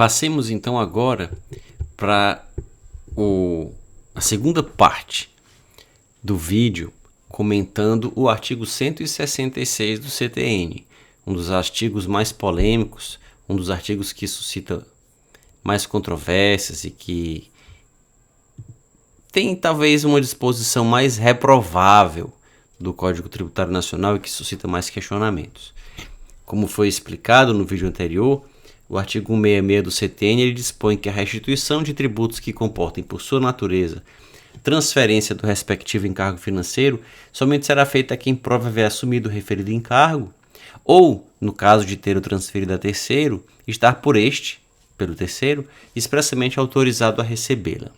Passemos então agora para a segunda parte do vídeo comentando o artigo 166 do CTN, um dos artigos mais polêmicos, um dos artigos que suscita mais controvérsias e que tem talvez uma disposição mais reprovável do Código Tributário Nacional e que suscita mais questionamentos. Como foi explicado no vídeo anterior, o artigo 166 do CTN ele dispõe que a restituição de tributos que comportem por sua natureza transferência do respectivo encargo financeiro somente será feita a quem prova haver assumido o referido encargo ou, no caso de ter o transferido a terceiro, estar pelo terceiro, expressamente autorizado a recebê-la.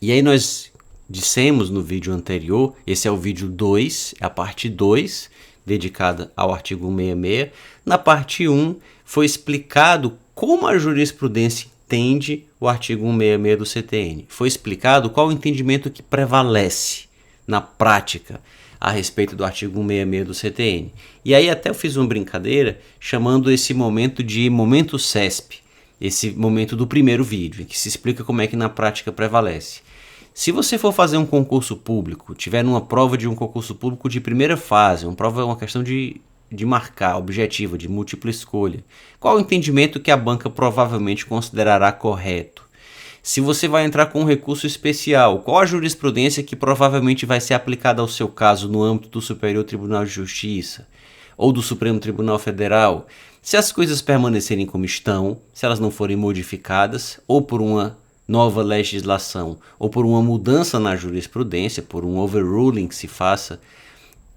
E aí nós dissemos no vídeo anterior, esse é o vídeo 2, é a parte 2, dedicada ao artigo 166. Na parte 1 foi explicado como a jurisprudência entende o artigo 166 do CTN. Foi explicado qual o entendimento que prevalece na prática a respeito do artigo 166 do CTN. E aí até eu fiz uma brincadeira chamando esse momento de momento CESP, esse momento do primeiro vídeo, em que se explica como é que na prática prevalece. Se você for fazer um concurso público, tiver numa prova de um concurso público de primeira fase, uma questão de marcar, objetiva, de múltipla escolha, qual o entendimento que a banca provavelmente considerará correto? Se você vai entrar com um recurso especial, qual a jurisprudência que provavelmente vai ser aplicada ao seu caso no âmbito do Superior Tribunal de Justiça ou do Supremo Tribunal Federal? Se as coisas permanecerem como estão, se elas não forem modificadas ou por uma nova legislação ou por uma mudança na jurisprudência, por um overruling que se faça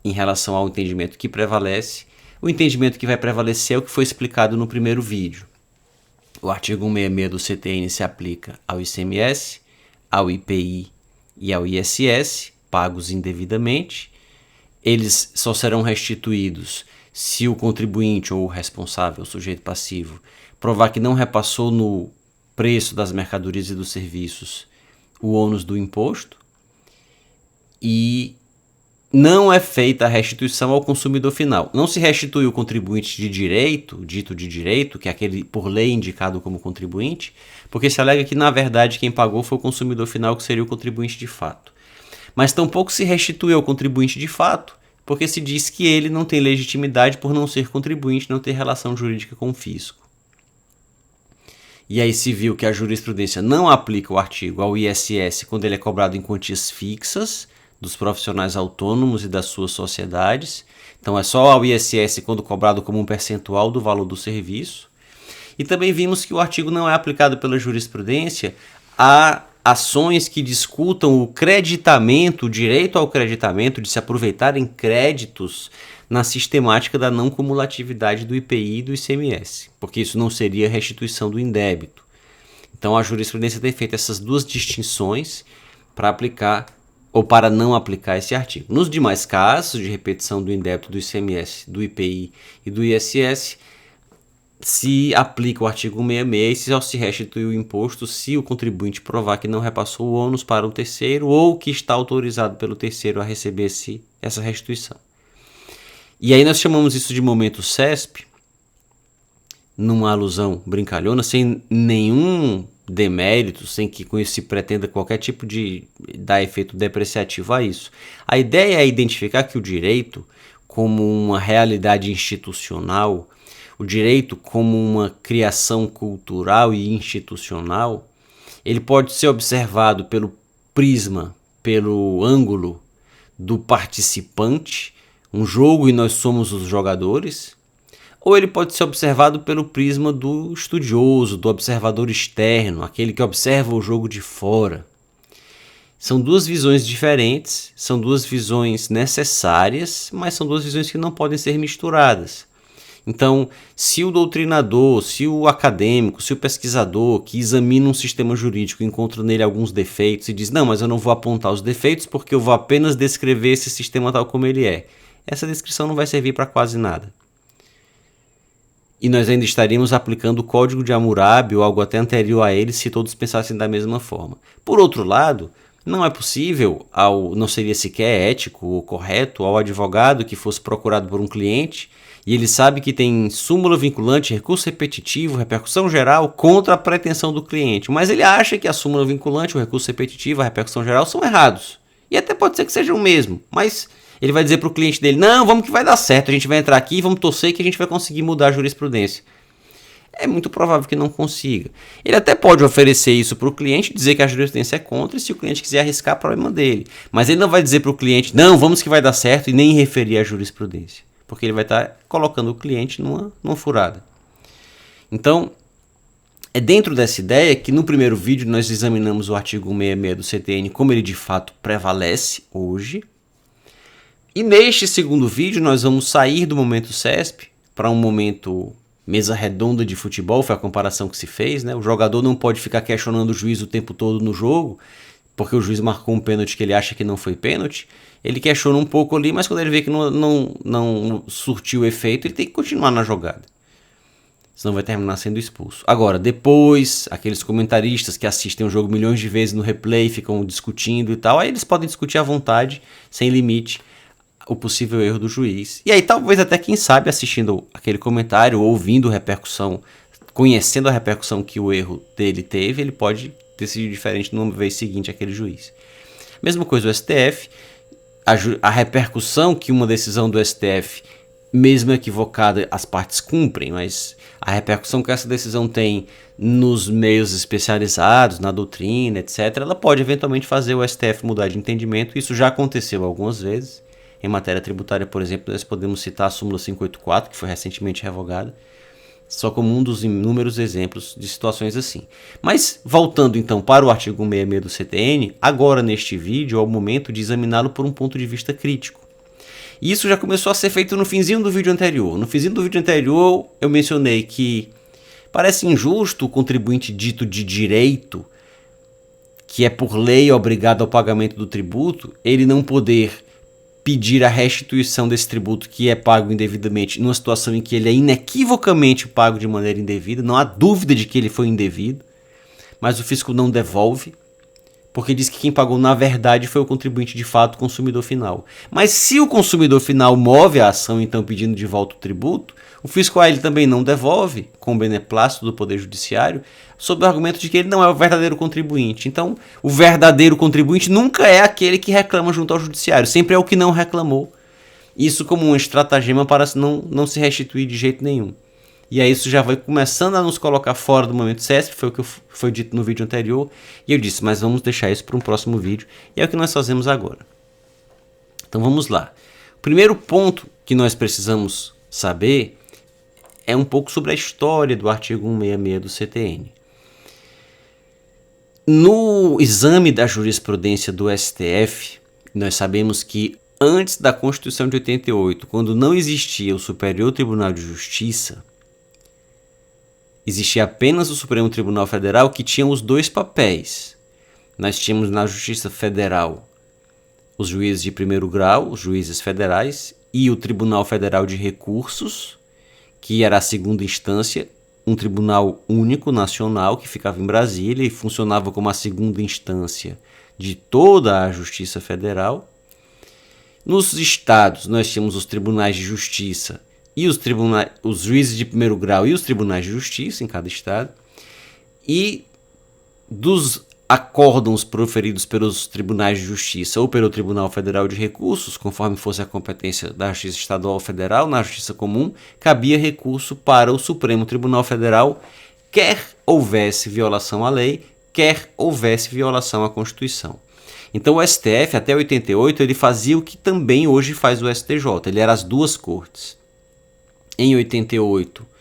em relação ao entendimento que prevalece, o entendimento que vai prevalecer é o que foi explicado no primeiro vídeo. O artigo 166 do CTN se aplica ao ICMS, ao IPI e ao ISS, pagos indevidamente. Eles só serão restituídos se o contribuinte ou o responsável, o sujeito passivo, provar que não repassou no preço das mercadorias e dos serviços o ônus do imposto e não é feita a restituição ao consumidor final. Não se restitui o contribuinte de direito, dito de direito, que é aquele por lei indicado como contribuinte, porque se alega que na verdade quem pagou foi o consumidor final, que seria o contribuinte de fato. Mas tampouco se restitui ao contribuinte de fato, porque se diz que ele não tem legitimidade por não ser contribuinte, não ter relação jurídica com o fisco. E aí se viu que a jurisprudência não aplica o artigo ao ISS quando ele é cobrado em quantias fixas dos profissionais autônomos e das suas sociedades. Então é só ao ISS quando cobrado como um percentual do valor do serviço. E também vimos que o artigo não é aplicado pela jurisprudência a ações que discutam o creditamento, o direito ao creditamento, de se aproveitarem créditos na sistemática da não cumulatividade do IPI e do ICMS, porque isso não seria restituição do indébito. Então a jurisprudência tem feito essas duas distinções para aplicar ou para não aplicar esse artigo. Nos demais casos de repetição do indébito do ICMS, do IPI e do ISS, se aplica o artigo 166 e só se restitui o imposto se o contribuinte provar que não repassou o ônus para o terceiro ou que está autorizado pelo terceiro a receber essa restituição. E aí nós chamamos isso de momento CESP, numa alusão brincalhona, sem nenhum demérito, sem que com isso se pretenda qualquer tipo de dar efeito depreciativo a isso. A ideia é identificar que o direito, como uma realidade institucional, o direito como uma criação cultural e institucional, ele pode ser observado pelo prisma, pelo ângulo do participante, um jogo e nós somos os jogadores, ou ele pode ser observado pelo prisma do estudioso, do observador externo, aquele que observa o jogo de fora. São duas visões diferentes, são duas visões necessárias, mas são duas visões que não podem ser misturadas. Então, se o doutrinador, se o acadêmico, se o pesquisador que examina um sistema jurídico encontra nele alguns defeitos e diz, não, mas eu não vou apontar os defeitos porque eu vou apenas descrever esse sistema tal como ele é, essa descrição não vai servir para quase nada. E nós ainda estaríamos aplicando o Código de Hammurabi ou algo até anterior a ele se todos pensassem da mesma forma. Por outro lado, Não é possível, não seria sequer ético ou correto ao advogado que fosse procurado por um cliente e ele sabe que tem súmula vinculante, recurso repetitivo, repercussão geral contra a pretensão do cliente, mas ele acha que a súmula vinculante, o recurso repetitivo, a repercussão geral são errados. E até pode ser que sejam o mesmo, mas ele vai dizer para o cliente dele, não, vamos que vai dar certo, a gente vai entrar aqui e vamos torcer que a gente vai conseguir mudar a jurisprudência. É muito provável que não consiga. Ele até pode oferecer isso para o cliente, dizer que a jurisprudência é contra, e se o cliente quiser arriscar, problema dele. Mas ele não vai dizer para o cliente, não, vamos que vai dar certo, e nem referir à jurisprudência. Porque ele vai estar colocando o cliente numa furada. Então, é dentro dessa ideia que no primeiro vídeo nós examinamos o artigo 166 do CTN, como ele de fato prevalece hoje. E neste segundo vídeo nós vamos sair do momento CESP para um momento mesa redonda de futebol, foi a comparação que se fez, né? O jogador não pode ficar questionando o juiz o tempo todo no jogo, porque o juiz marcou um pênalti que ele acha que não foi pênalti. Ele questiona um pouco ali, mas quando ele vê que não surtiu efeito, ele tem que continuar na jogada. Senão vai terminar sendo expulso. Agora, depois, aqueles comentaristas que assistem o jogo milhões de vezes no replay, ficam discutindo e tal, aí eles podem discutir à vontade, sem limite, o possível erro do juiz. E aí talvez até quem sabe assistindo aquele comentário, ouvindo repercussão, conhecendo a repercussão que o erro dele teve, ele pode decidir diferente numa vez seguinte aquele juiz. Mesma coisa o STF, a repercussão que uma decisão do STF, mesmo equivocada, as partes cumprem, mas a repercussão que essa decisão tem nos meios especializados, na doutrina, etc., ela pode eventualmente fazer o STF mudar de entendimento. Isso já aconteceu algumas vezes. Em matéria tributária, por exemplo, nós podemos citar a súmula 584, que foi recentemente revogada, só como um dos inúmeros exemplos de situações assim. Mas, voltando então para o artigo 166 do CTN, agora neste vídeo é o momento de examiná-lo por um ponto de vista crítico. E isso já começou a ser feito no finzinho do vídeo anterior. No finzinho do vídeo anterior, eu mencionei que parece injusto o contribuinte dito de direito, que é por lei obrigado ao pagamento do tributo, ele não poder pedir a restituição desse tributo que é pago indevidamente, numa situação em que ele é inequivocamente pago de maneira indevida, não há dúvida de que ele foi indevido, mas o fisco não devolve, porque diz que quem pagou na verdade foi o contribuinte de fato, o consumidor final. Mas se o consumidor final move a ação, então pedindo de volta o tributo, o fisco a ele também não devolve, com o beneplácito do Poder Judiciário, sob o argumento de que ele não é o verdadeiro contribuinte. Então, o verdadeiro contribuinte nunca é aquele que reclama junto ao Judiciário, sempre é o que não reclamou. Isso como um estratagema para não se restituir de jeito nenhum. E aí isso já vai começando a nos colocar fora do momento CESP, foi o que foi dito no vídeo anterior, e eu disse, mas vamos deixar isso para um próximo vídeo, e é o que nós fazemos agora. Então vamos lá. O primeiro ponto que nós precisamos saber é um pouco sobre a história do artigo 166 do CTN. No exame da jurisprudência do STF, nós sabemos que antes da Constituição de 88, quando não existia o Superior Tribunal de Justiça, existia apenas o Supremo Tribunal Federal, que tinha os dois papéis. Nós tínhamos na Justiça Federal os juízes de primeiro grau, os juízes federais, e o Tribunal Federal de Recursos, que era a segunda instância, um tribunal único nacional que ficava em Brasília e funcionava como a segunda instância de toda a Justiça Federal. Nos estados nós tínhamos os tribunais de justiça e os juízes de primeiro grau e os tribunais de justiça em cada estado. E dos acórdãos proferidos pelos tribunais de justiça ou pelo Tribunal Federal de Recursos, conforme fosse a competência da Justiça Estadual ou Federal, na Justiça Comum, cabia recurso para o Supremo Tribunal Federal, quer houvesse violação à lei, quer houvesse violação à Constituição. Então o STF, até 88, ele fazia o que também hoje faz o STJ, ele era as duas cortes. Em 88,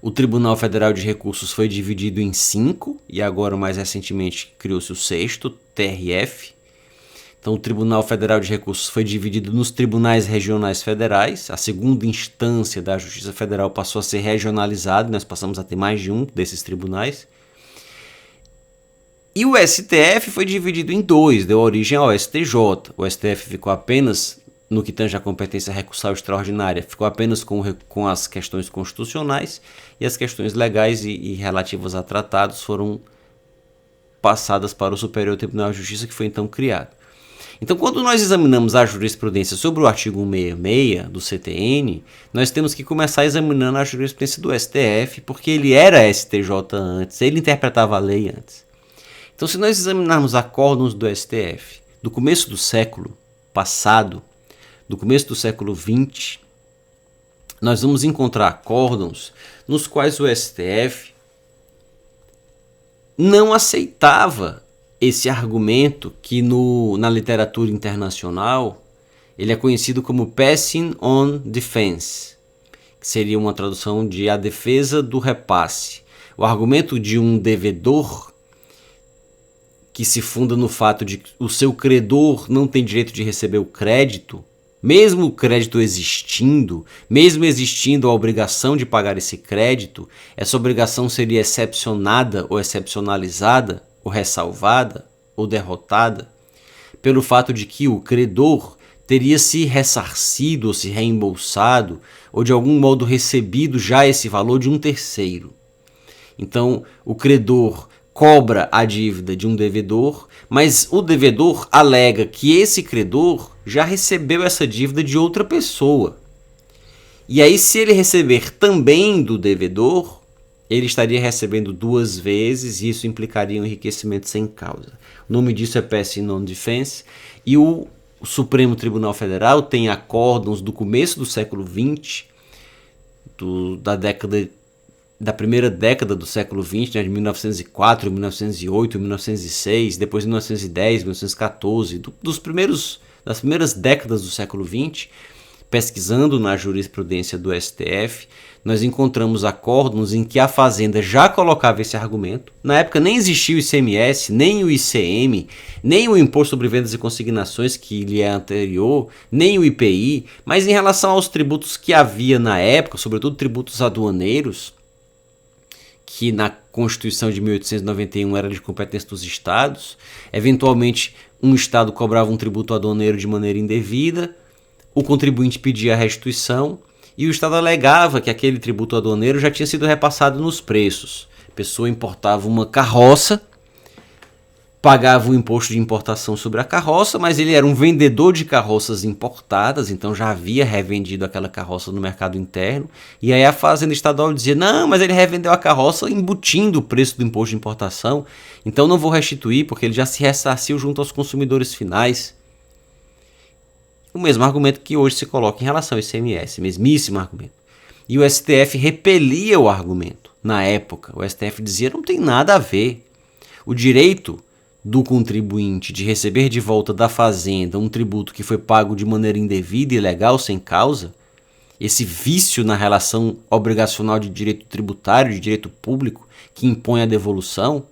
o Tribunal Federal de Recursos foi dividido em 5, e agora mais recentemente criou-se o 6º, TRF. Então o Tribunal Federal de Recursos foi dividido nos tribunais regionais federais, a segunda instância da Justiça Federal passou a ser regionalizada, nós passamos a ter mais de um desses tribunais. E o STF foi dividido em 2, deu origem ao STJ. O STF ficou apenas, no que tange a competência recursal extraordinária, ficou apenas com as questões constitucionais, e as questões legais e relativas a tratados foram passadas para o Superior Tribunal de Justiça, que foi então criado. Então, quando nós examinamos a jurisprudência sobre o artigo 166 do CTN, nós temos que começar examinando a jurisprudência do STF, porque ele era STJ antes, ele interpretava a lei antes. Então, se nós examinarmos acórdãos do STF do começo do século passado, do começo do século XX, nós vamos encontrar acórdãos nos quais o STF não aceitava esse argumento que na literatura internacional ele é conhecido como passing on defense, que seria uma tradução de a defesa do repasse. O argumento de um devedor que se funda no fato de que o seu credor não tem direito de receber o crédito, mesmo o crédito existindo, mesmo existindo a obrigação de pagar esse crédito, essa obrigação seria excepcionada ou excepcionalizada, ou ressalvada, ou derrotada, pelo fato de que o credor teria se ressarcido ou se reembolsado, ou de algum modo recebido já esse valor de um terceiro. Então, o credor cobra a dívida de um devedor, mas o devedor alega que esse credor já recebeu essa dívida de outra pessoa. E aí, se ele receber também do devedor, ele estaria recebendo duas vezes e isso implicaria um enriquecimento sem causa. O nome disso é passing on defense, e o Supremo Tribunal Federal tem acórdãos do começo do século XX, da primeira década do século XX, né, de 1904, 1908, 1906, depois de 1910, 1914, das primeiras décadas do século XX, pesquisando na jurisprudência do STF, nós encontramos acórdãos em que a Fazenda já colocava esse argumento. Na época nem existia o ICMS, nem o ICM, nem o Imposto sobre Vendas e Consignações, que lhe é anterior, nem o IPI, mas em relação aos tributos que havia na época, sobretudo tributos aduaneiros, que na Constituição de 1891 era de competência dos estados, eventualmente um estado cobrava um tributo aduaneiro de maneira indevida, o contribuinte pedia a restituição e o Estado alegava que aquele tributo aduaneiro já tinha sido repassado nos preços. A pessoa importava uma carroça, pagava o imposto de importação sobre a carroça, mas ele era um vendedor de carroças importadas, então já havia revendido aquela carroça no mercado interno. E aí a Fazenda Estadual dizia, não, mas ele revendeu a carroça embutindo o preço do imposto de importação, então não vou restituir porque ele já se ressarciu junto aos consumidores finais. O mesmo argumento que hoje se coloca em relação ao ICMS, mesmíssimo argumento. E o STF repelia o argumento. Na época, o STF dizia, não tem nada a ver. O direito do contribuinte de receber de volta da fazenda um tributo que foi pago de maneira indevida e ilegal, sem causa, esse vício na relação obrigacional de direito tributário, de direito público, que impõe a devolução,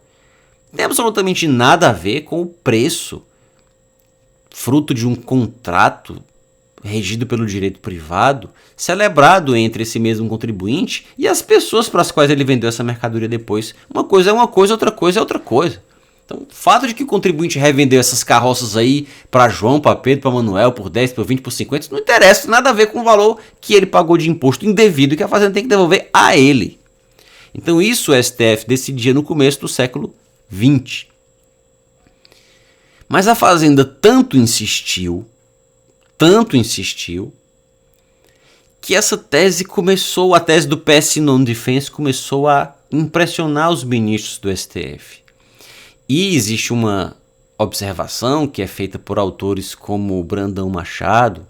não tem absolutamente nada a ver com o preço fruto de um contrato regido pelo direito privado, celebrado entre esse mesmo contribuinte e as pessoas para as quais ele vendeu essa mercadoria depois. Uma coisa é uma coisa, outra coisa é outra coisa. Então, o fato de que o contribuinte revendeu essas carroças aí para João, para Pedro, para Manuel, por 10, por 20, por 50, isso não interessa, nada a ver com o valor que ele pagou de imposto indevido e que a fazenda tem que devolver a ele. Então, isso o STF decidia no começo do século XX. Mas a Fazenda tanto insistiu, que essa tese a tese do passing on defense começou a impressionar os ministros do STF. E existe uma observação que é feita por autores como Brandão Machado,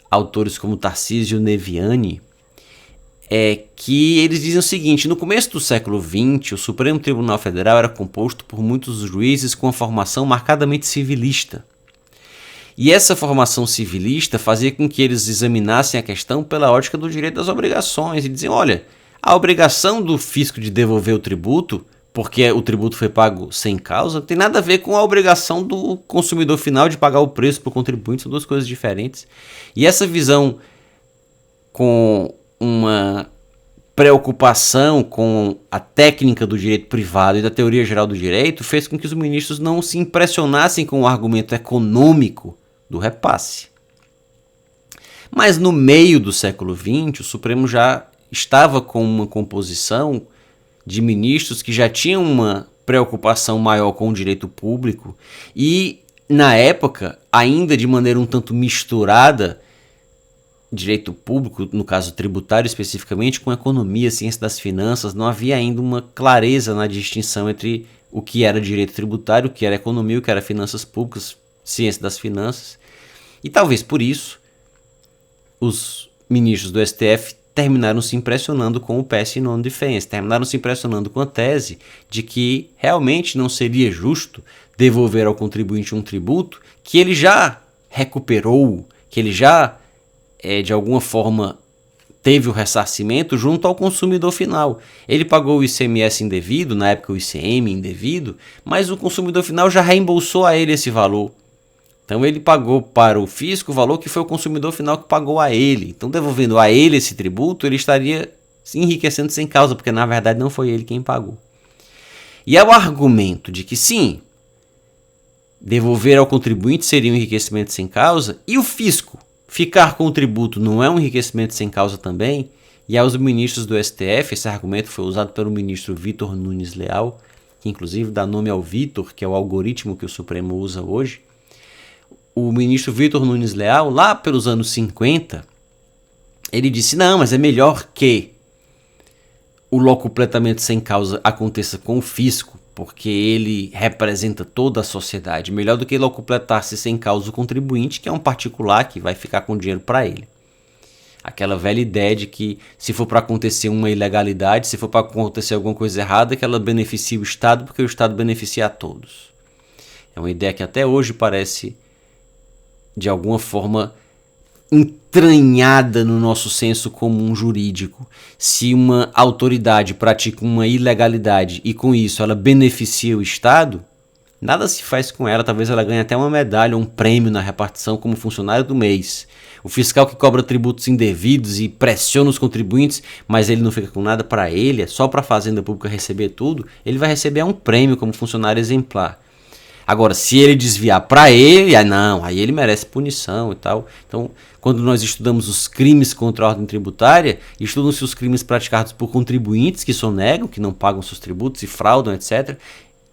autores como Tarcísio Neviani, que eles dizem o seguinte: no começo do século XX, o Supremo Tribunal Federal era composto por muitos juízes com uma formação marcadamente civilista. E essa formação civilista fazia com que eles examinassem a questão pela ótica do direito das obrigações e diziam, olha, a obrigação do fisco de devolver o tributo, porque o tributo foi pago sem causa, não tem nada a ver com a obrigação do consumidor final de pagar o preço para o contribuinte, são duas coisas diferentes. E essa visão com uma preocupação com a técnica do direito privado e da teoria geral do direito fez com que os ministros não se impressionassem com o argumento econômico do repasse. Mas no meio do século XX, o Supremo já estava com uma composição de ministros que já tinham uma preocupação maior com o direito público e, na época, ainda de maneira um tanto misturada, direito público, no caso tributário especificamente, com economia, ciência das finanças, não havia ainda uma clareza na distinção entre o que era direito tributário, o que era economia, o que era finanças públicas, ciência das finanças. E talvez por isso os ministros do STF terminaram se impressionando com o PS non defense, terminaram se impressionando com a tese de que realmente não seria justo devolver ao contribuinte um tributo que ele já recuperou, que ele já de alguma forma teve o ressarcimento junto ao consumidor final. Ele pagou o ICMS indevido, na época o ICM indevido, mas o consumidor final já reembolsou a ele esse valor. Então ele pagou para o fisco o valor que foi o consumidor final que pagou a ele. Então, devolvendo a ele esse tributo, ele estaria se enriquecendo sem causa, porque na verdade não foi ele quem pagou. E é o argumento de que sim, devolver ao contribuinte seria um enriquecimento sem causa, e o fisco ficar com o tributo não é um enriquecimento sem causa também, e aos ministros do STF, esse argumento foi usado pelo ministro Vitor Nunes Leal, que inclusive dá nome ao Vitor, que é o algoritmo que o Supremo usa hoje. O ministro Vitor Nunes Leal, lá pelos anos 50, ele disse, não, mas é melhor que o locupletamento sem causa aconteça com o fisco, porque ele representa toda a sociedade, melhor do que locupletar-se sem causa o contribuinte, que é um particular que vai ficar com dinheiro para ele. Aquela velha ideia de que se for para acontecer uma ilegalidade, se for para acontecer alguma coisa errada, que ela beneficia o Estado, porque o Estado beneficia a todos. É uma ideia que até hoje parece, de alguma forma, entranhada no nosso senso comum jurídico. Se uma autoridade pratica uma ilegalidade e com isso ela beneficia o Estado, nada se faz com ela, talvez ela ganhe até uma medalha ou um prêmio na repartição como funcionário do mês. O fiscal que cobra tributos indevidos e pressiona os contribuintes, mas ele não fica com nada para ele, é só para a Fazenda Pública receber tudo, ele vai receber um prêmio como funcionário exemplar. Agora, se ele desviar para ele, aí ele merece punição e tal. Então, quando nós estudamos os crimes contra a ordem tributária, estudam-se os crimes praticados por contribuintes que sonegam, que não pagam seus tributos e fraudam, etc.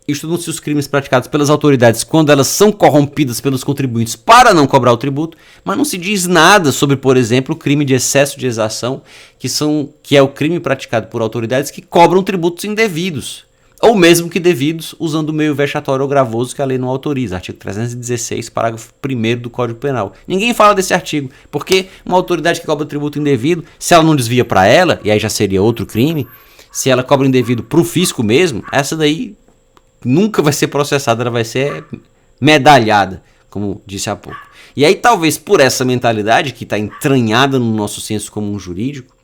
Estudam-se os crimes praticados pelas autoridades quando elas são corrompidas pelos contribuintes para não cobrar o tributo, mas não se diz nada sobre, por exemplo, o crime de excesso de exação, que é o crime praticado por autoridades que cobram tributos indevidos. Ou mesmo que devidos, usando o meio vexatório ou gravoso que a lei não autoriza, artigo 316, parágrafo 1º do Código Penal. Ninguém fala desse artigo, porque uma autoridade que cobra tributo indevido, se ela não desvia para ela, e aí já seria outro crime, se ela cobra indevido para o fisco mesmo, essa daí nunca vai ser processada, ela vai ser medalhada, como disse há pouco. E aí talvez por essa mentalidade que está entranhada no nosso senso comum jurídico,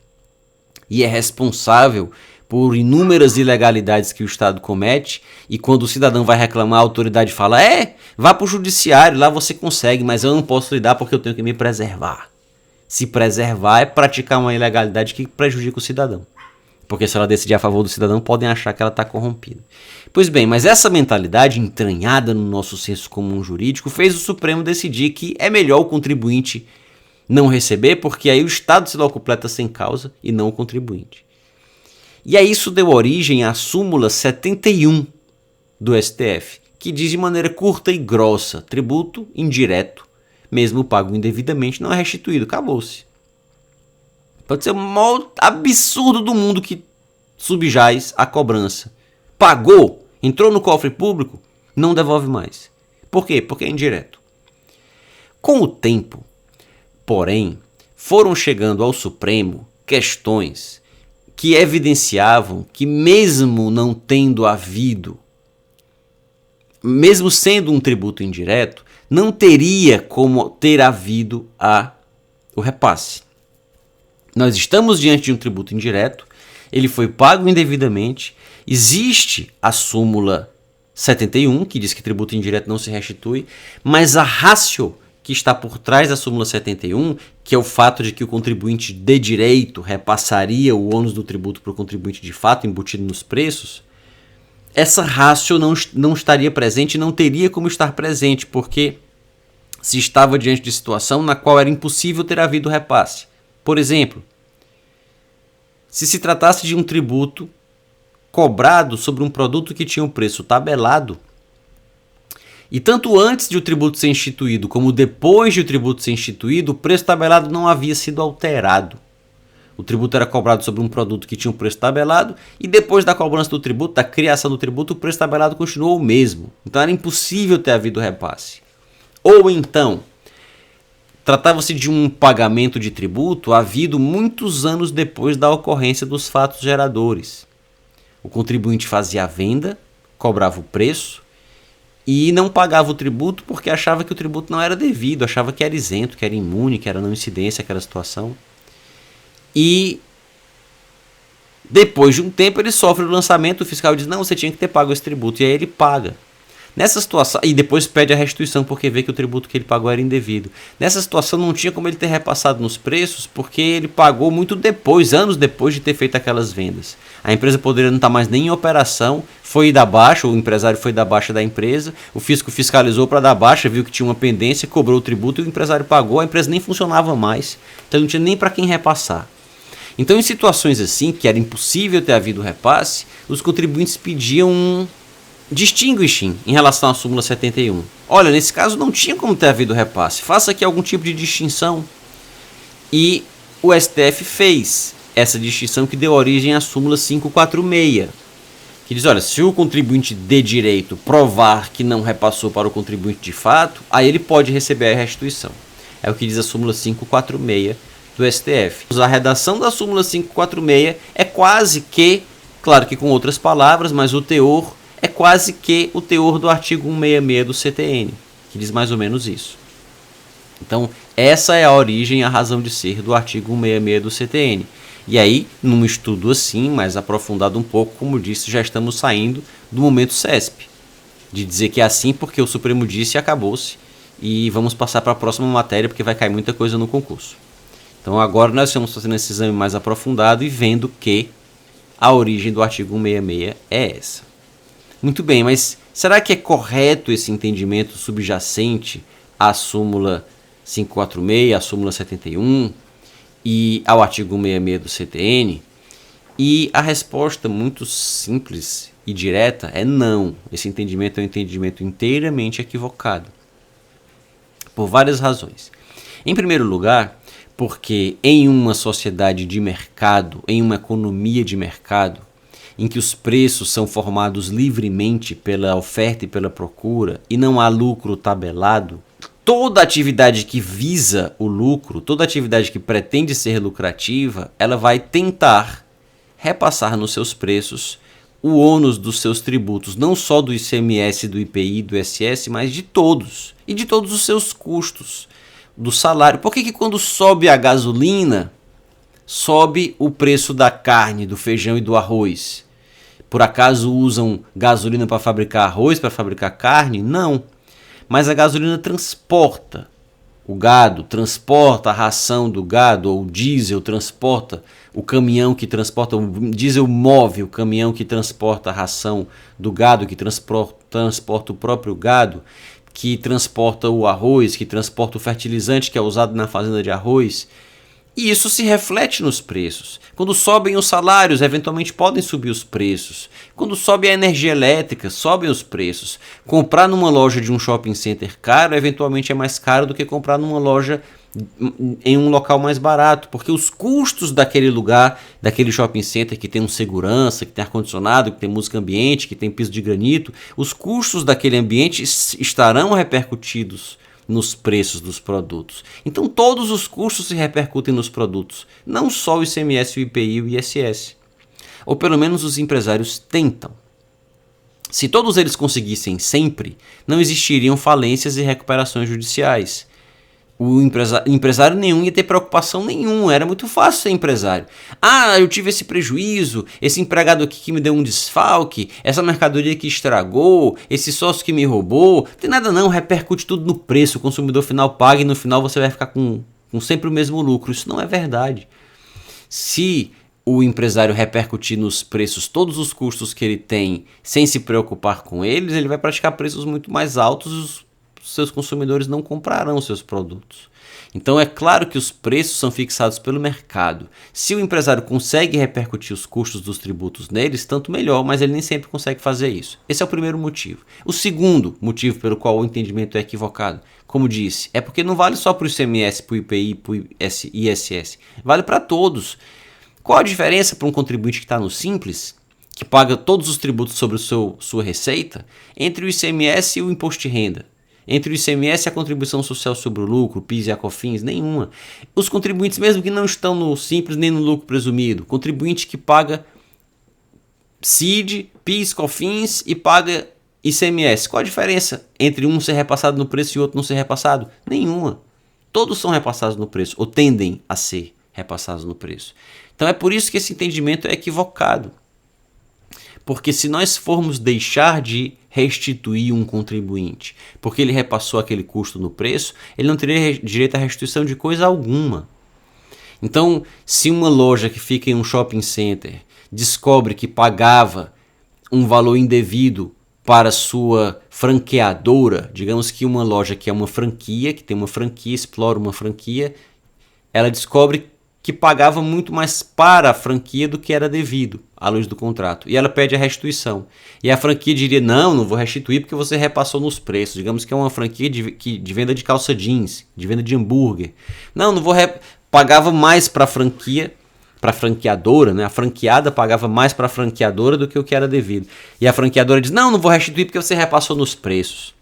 e é responsável por inúmeras ilegalidades que o Estado comete, e quando o cidadão vai reclamar, a autoridade fala, vá para o judiciário, lá você consegue, mas eu não posso lhe dar porque eu tenho que me preservar. Se preservar é praticar uma ilegalidade que prejudica o cidadão. Porque se ela decidir a favor do cidadão, podem achar que ela está corrompida. Pois bem, mas essa mentalidade entranhada no nosso senso comum jurídico fez o Supremo decidir que é melhor o contribuinte não receber, porque aí o Estado se locupleta sem causa e não o contribuinte. E aí isso deu origem à súmula 71 do STF, que diz de maneira curta e grossa, tributo indireto, mesmo pago indevidamente, não é restituído, acabou-se. Pode ser o maior absurdo do mundo que subjaz a cobrança. Pagou, entrou no cofre público, não devolve mais. Por quê? Porque é indireto. Com o tempo, porém, foram chegando ao Supremo questões que evidenciavam que mesmo não tendo havido, mesmo sendo um tributo indireto, não teria como ter havido o repasse. Nós estamos diante de um tributo indireto, ele foi pago indevidamente, existe a súmula 71, que diz que tributo indireto não se restitui, mas a ratio que está por trás da súmula 71, que é o fato de que o contribuinte de direito repassaria o ônus do tributo para o contribuinte de fato, embutido nos preços, essa ratio não estaria presente e não teria como estar presente, porque se estava diante de situação na qual era impossível ter havido repasse. Por exemplo, se tratasse de um tributo cobrado sobre um produto que tinha um preço tabelado. E tanto antes de o tributo ser instituído como depois de o tributo ser instituído, o preço tabelado não havia sido alterado. O tributo era cobrado sobre um produto que tinha um preço tabelado e depois da cobrança do tributo, da criação do tributo, o preço tabelado continuou o mesmo. Então era impossível ter havido repasse. Ou então, tratava-se de um pagamento de tributo havido muitos anos depois da ocorrência dos fatos geradores. O contribuinte fazia a venda, cobrava o preço e não pagava o tributo porque achava que o tributo não era devido, achava que era isento, que era imune, que era não incidência aquela situação. E depois de um tempo ele sofre o lançamento, o fiscal diz, não, você tinha que ter pago esse tributo, e aí ele paga. Nessa situação, e depois pede a restituição porque vê que o tributo que ele pagou era indevido. Nessa situação não tinha como ele ter repassado nos preços porque ele pagou muito depois, anos depois de ter feito aquelas vendas. A empresa poderia não estar mais nem em operação, foi dar baixa, o empresário foi dar baixa da empresa, o fisco fiscalizou para dar baixa, viu que tinha uma pendência, cobrou o tributo e o empresário pagou, a empresa nem funcionava mais, então não tinha nem para quem repassar. Então, em situações assim, que era impossível ter havido repasse, os contribuintes pediam um distinguishing em relação à súmula 71. Olha, nesse caso não tinha como ter havido repasse, faça aqui algum tipo de distinção. E o STF fez essa distinção que deu origem à súmula 546, que diz, olha, se o contribuinte de direito provar que não repassou para o contribuinte de fato, aí ele pode receber a restituição. É o que diz a súmula 546 do STF. A redação da súmula 546 é quase que, claro que com outras palavras, mas o teor é quase que o teor do artigo 166 do CTN, que diz mais ou menos isso. Então, essa é a origem, a razão de ser do artigo 166 do CTN. E aí, num estudo assim, mais aprofundado um pouco, como disse, já estamos saindo do momento CESP, de dizer que é assim porque o Supremo disse e acabou-se, e vamos passar para a próxima matéria porque vai cair muita coisa no concurso. Então agora nós estamos fazendo esse exame mais aprofundado e vendo que a origem do artigo 166 é essa. Muito bem, mas será que é correto esse entendimento subjacente à súmula 546, à súmula 71 e ao artigo 166 do CTN? E a resposta muito simples e direta é não. Esse entendimento é um entendimento inteiramente equivocado. Por várias razões. Em primeiro lugar, porque em uma sociedade de mercado, em uma economia de mercado, em que os preços são formados livremente pela oferta e pela procura e não há lucro tabelado, toda atividade que visa o lucro, toda atividade que pretende ser lucrativa, ela vai tentar repassar nos seus preços o ônus dos seus tributos, não só do ICMS, do IPI, do ISS, mas de todos, e de todos os seus custos, do salário. Por que quando sobe a gasolina, sobe o preço da carne, do feijão e do arroz? Por acaso usam gasolina para fabricar arroz, para fabricar carne? Não. Mas a gasolina transporta o gado, transporta a ração do gado, ou o diesel transporta o caminhão que transporta, o diesel move o caminhão que transporta a ração do gado, que transporta o próprio gado, que transporta o arroz, que transporta o fertilizante que é usado na fazenda de arroz. E isso se reflete nos preços. Quando sobem os salários, eventualmente podem subir os preços. Quando sobe a energia elétrica, sobem os preços. Comprar numa loja de um shopping center caro, eventualmente é mais caro do que comprar numa loja em um local mais barato, porque os custos daquele lugar, daquele shopping center que tem um segurança, que tem ar-condicionado, que tem música ambiente, que tem piso de granito, os custos daquele ambiente estarão repercutidos nos preços dos produtos. Então todos os custos se repercutem nos produtos, não só o ICMS, o IPI e o ISS. Ou pelo menos os empresários tentam. Se todos eles conseguissem sempre, não existiriam falências e recuperações judiciais. O empresário nenhum ia ter preocupação nenhuma, era muito fácil ser empresário. Ah, eu tive esse prejuízo, esse empregado aqui que me deu um desfalque, essa mercadoria que estragou, esse sócio que me roubou. Não tem nada não, repercute tudo no preço, o consumidor final paga e no final você vai ficar com sempre o mesmo lucro. Isso não é verdade. Se o empresário repercutir nos preços todos os custos que ele tem sem se preocupar com eles, ele vai praticar preços muito mais altos. seus consumidores não comprarão seus produtos. Então é claro que os preços são fixados pelo mercado. Se o empresário consegue repercutir os custos dos tributos neles, tanto melhor, mas ele nem sempre consegue fazer isso. Esse é o primeiro motivo. O segundo motivo pelo qual o entendimento é equivocado, como disse, é porque não vale só para o ICMS, para o IPI, para o ISS. Vale para todos. Qual a diferença para um contribuinte que está no Simples, que paga todos os tributos sobre sua receita, entre o ICMS e o imposto de renda? Entre o ICMS e a contribuição social sobre o lucro, o PIS e a COFINS? Nenhuma. Os contribuintes mesmo que não estão no Simples nem no lucro presumido, contribuinte que paga CID, PIS, COFINS e paga ICMS. Qual a diferença entre um ser repassado no preço e outro não ser repassado? Nenhuma. Todos são repassados no preço, ou tendem a ser repassados no preço. Então é por isso que esse entendimento é equivocado. Porque se nós formos deixar de restituir um contribuinte, porque ele repassou aquele custo no preço, ele não teria direito à restituição de coisa alguma. Então, se uma loja que fica em um shopping center descobre que pagava um valor indevido para sua franqueadora, digamos que uma loja que é uma franquia, que tem uma franquia, explora uma franquia, ela descobre que pagava muito mais para a franquia do que era devido à luz do contrato. E ela pede a restituição. E a franquia diria, não vou restituir porque você repassou nos preços. Digamos que é uma franquia de venda de calça jeans, de venda de hambúrguer. Não vou pagava mais para a franquia, para a franqueadora, né? A franqueada pagava mais para a franqueadora do que o que era devido. E a franqueadora diz, não vou restituir porque você repassou nos preços.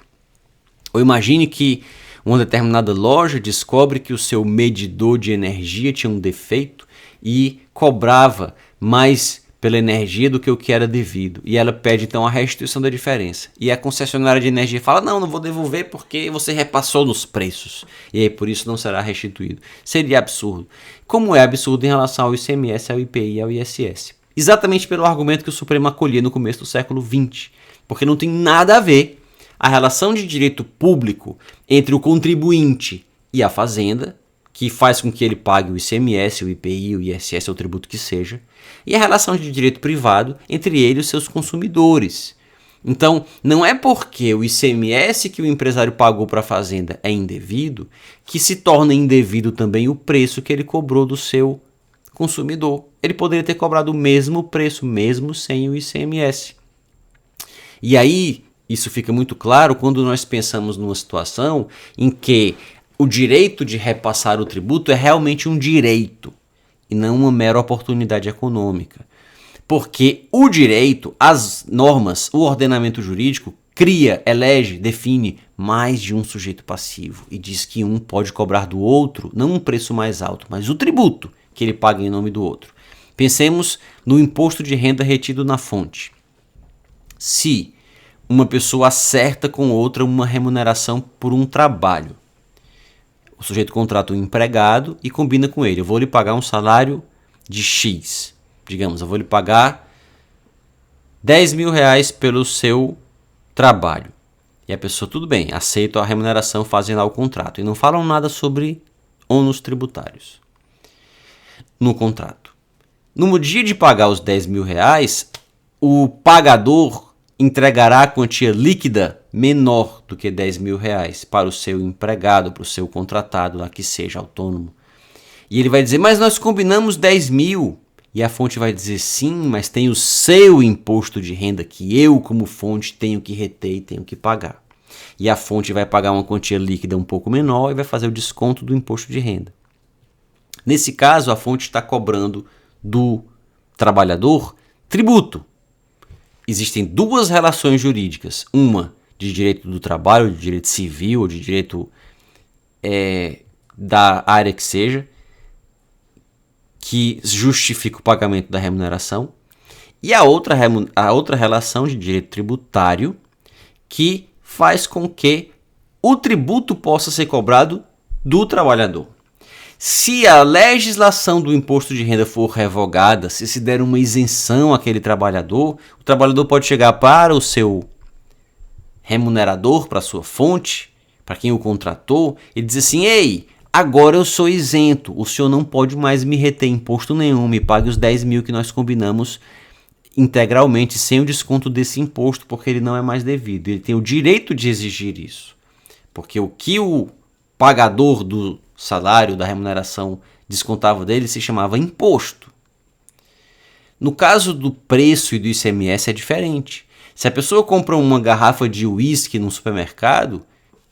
Ou imagine que uma determinada loja descobre que o seu medidor de energia tinha um defeito e cobrava mais pela energia do que o que era devido. E ela pede então a restituição da diferença. E a concessionária de energia fala, não vou devolver porque você repassou nos preços. E aí por isso não será restituído. Seria absurdo. Como é absurdo em relação ao ICMS, ao IPI e ao ISS. Exatamente pelo argumento que o Supremo acolhia no começo do século XX. Porque não tem nada a ver a relação de direito público entre o contribuinte e a fazenda, que faz com que ele pague o ICMS, o IPI, o ISS, ou o tributo que seja, e a relação de direito privado entre ele e os seus consumidores. Então, não é porque o ICMS que o empresário pagou para a fazenda é indevido, que se torna indevido também o preço que ele cobrou do seu consumidor. Ele poderia ter cobrado o mesmo preço, mesmo sem o ICMS. E aí, isso fica muito claro quando nós pensamos numa situação em que o direito de repassar o tributo é realmente um direito e não uma mera oportunidade econômica. Porque o direito, as normas, o ordenamento jurídico cria, elege, define mais de um sujeito passivo e diz que um pode cobrar do outro não um preço mais alto, mas o tributo que ele paga em nome do outro. Pensemos no imposto de renda retido na fonte. Se uma pessoa acerta com outra uma remuneração por um trabalho. O sujeito contrata um empregado e combina com ele. Eu vou lhe pagar um salário de X. Digamos, eu vou lhe pagar 10 mil reais pelo seu trabalho. E a pessoa, tudo bem, aceita a remuneração, fazem lá o contrato. E não falam nada sobre ônus tributários no contrato. No dia de pagar os 10 mil reais, o pagador entregará a quantia líquida menor do que 10 mil reais para o seu empregado, para o seu contratado, lá que seja autônomo. E ele vai dizer, mas nós combinamos 10 mil. E a fonte vai dizer, sim, mas tem o seu imposto de renda que eu, como fonte, tenho que reter e tenho que pagar. E a fonte vai pagar uma quantia líquida um pouco menor e vai fazer o desconto do imposto de renda. Nesse caso, a fonte está cobrando do trabalhador tributo. Existem duas relações jurídicas, uma de direito do trabalho, de direito civil ou de direito da área que seja, que justifica o pagamento da remuneração, e a outra relação de direito tributário que faz com que o tributo possa ser cobrado do trabalhador. Se a legislação do imposto de renda for revogada, se der uma isenção àquele trabalhador, o trabalhador pode chegar para o seu remunerador, para a sua fonte, para quem o contratou, e dizer assim, ei, agora eu sou isento, o senhor não pode mais me reter imposto nenhum, me pague os 10 mil que nós combinamos integralmente, sem o desconto desse imposto, porque ele não é mais devido. Ele tem o direito de exigir isso. porque o que o pagador do salário, da remuneração, descontava dele se chamava imposto. No caso do preço e do ICMS é diferente. Se a pessoa compra uma garrafa de uísque no supermercado,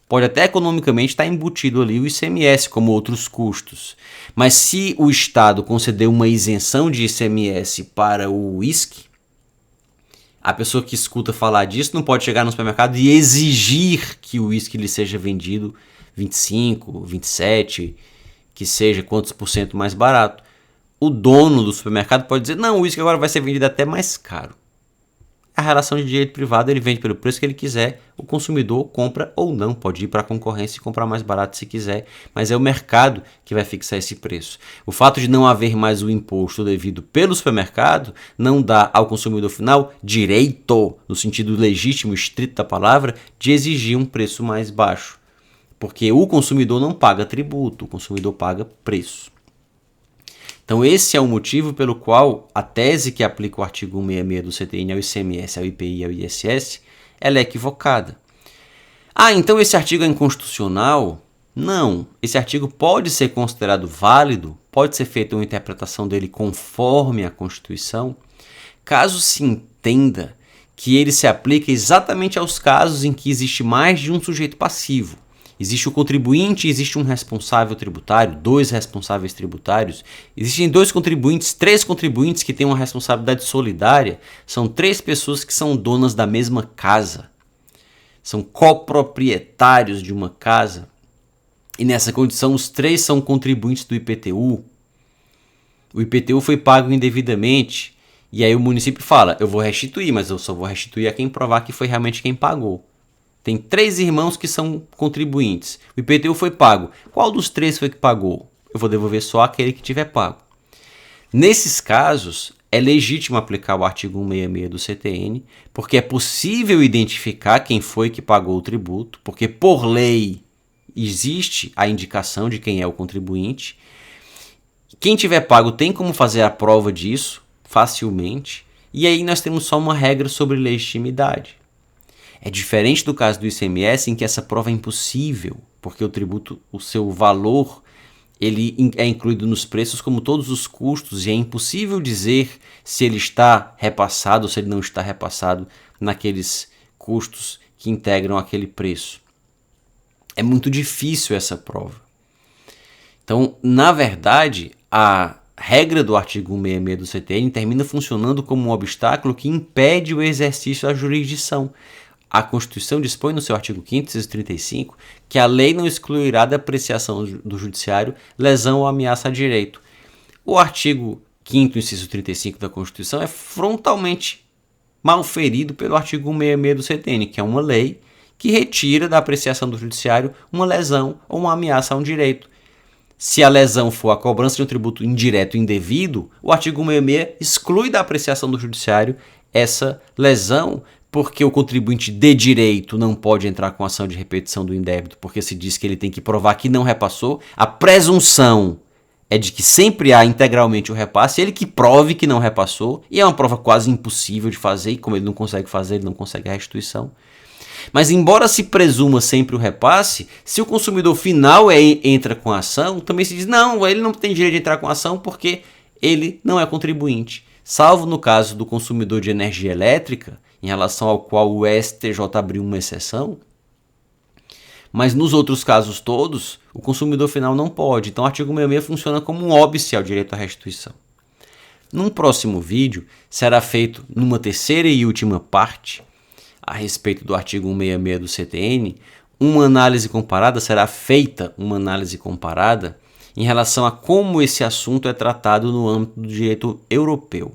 pode até economicamente estar embutido ali o ICMS, como outros custos. Mas se o Estado conceder uma isenção de ICMS para o uísque, a pessoa que escuta falar disso não pode chegar no supermercado e exigir que o uísque lhe seja vendido 25, 27, que seja quantos por cento mais barato. O dono do supermercado pode dizer, não, o uísque agora vai ser vendido até mais caro. A relação de direito privado, ele vende pelo preço que ele quiser, o consumidor compra ou não, pode ir para a concorrência e comprar mais barato se quiser, mas é o mercado que vai fixar esse preço. O fato de não haver mais o imposto devido pelo supermercado não dá ao consumidor final direito, no sentido legítimo, estrito da palavra, de exigir um preço mais baixo, porque o consumidor não paga tributo, o consumidor paga preço. Então esse é o motivo pelo qual a tese que aplica o artigo 166 do CTN ao ICMS, ao IPI e ao ISS, ela é equivocada. Ah, então esse artigo é inconstitucional? Não, esse artigo pode ser considerado válido, pode ser feita uma interpretação dele conforme a Constituição, caso se entenda que ele se aplica exatamente aos casos em que existe mais de um sujeito passivo. Existe o contribuinte, existe um responsável tributário, 2 responsáveis tributários. Existem 2 contribuintes, 3 contribuintes que têm uma responsabilidade solidária. São 3 pessoas que são donas da mesma casa. São coproprietários de uma casa. E nessa condição, os 3 são contribuintes do IPTU. O IPTU foi pago indevidamente. E aí o município fala, eu vou restituir, mas eu só vou restituir a quem provar que foi realmente quem pagou. Tem 3 irmãos que são contribuintes. O IPTU foi pago. Qual dos 3 foi que pagou? Eu vou devolver só aquele que tiver pago. Nesses casos, é legítimo aplicar o artigo 166 do CTN, porque é possível identificar quem foi que pagou o tributo, porque por lei existe a indicação de quem é o contribuinte. Quem tiver pago tem como fazer a prova disso facilmente. E aí nós temos só uma regra sobre legitimidade. É diferente do caso do ICMS, em que essa prova é impossível, porque o tributo, o seu valor, ele é incluído nos preços como todos os custos, e é impossível dizer se ele está repassado ou se ele não está repassado naqueles custos que integram aquele preço. É muito difícil essa prova. Então, na verdade, a regra do artigo 166 do CTN termina funcionando como um obstáculo que impede o exercício da jurisdição. A Constituição dispõe no seu artigo 5º, inciso 35, que a lei não excluirá da apreciação do judiciário lesão ou ameaça a direito. O artigo 5º, inciso 35 da Constituição é frontalmente mal ferido pelo artigo 166 do CTN, que é uma lei que retira da apreciação do judiciário uma lesão ou uma ameaça a um direito. Se a lesão for a cobrança de um tributo indireto indevido, o artigo 166 exclui da apreciação do judiciário essa lesão, porque o contribuinte de direito não pode entrar com ação de repetição do indébito, porque se diz que ele tem que provar que não repassou. A presunção é de que sempre há integralmente o repasse, ele que prove que não repassou, e é uma prova quase impossível de fazer, e como ele não consegue fazer, ele não consegue a restituição. Mas embora se presuma sempre o repasse, se o consumidor final entra com a ação, também se diz, não, ele não tem direito de entrar com a ação porque ele não é contribuinte. Salvo no caso do consumidor de energia elétrica, em relação ao qual o STJ abriu uma exceção, mas nos outros casos todos, o consumidor final não pode. Então o artigo 166 funciona como um óbice ao direito à restituição. Num próximo vídeo, será feito numa terceira e última parte, a respeito do artigo 166 do CTN, uma análise comparada, será feita uma análise comparada em relação a como esse assunto é tratado no âmbito do direito europeu.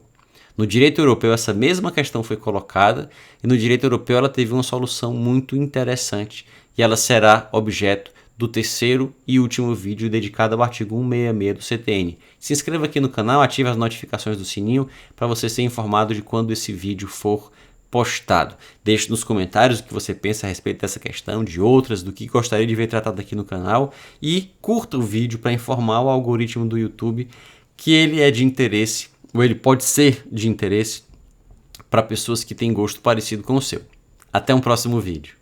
No direito europeu essa mesma questão foi colocada e no direito europeu ela teve uma solução muito interessante e ela será objeto do terceiro e último vídeo dedicado ao artigo 166 do CTN. Se inscreva aqui no canal, ative as notificações do sininho para você ser informado de quando esse vídeo for postado. Deixe nos comentários o que você pensa a respeito dessa questão, de outras, do que gostaria de ver tratado aqui no canal e curta o vídeo para informar o algoritmo do YouTube que ele é de interesse, ou ele pode ser de interesse para pessoas que têm gosto parecido com o seu. Até um próximo vídeo.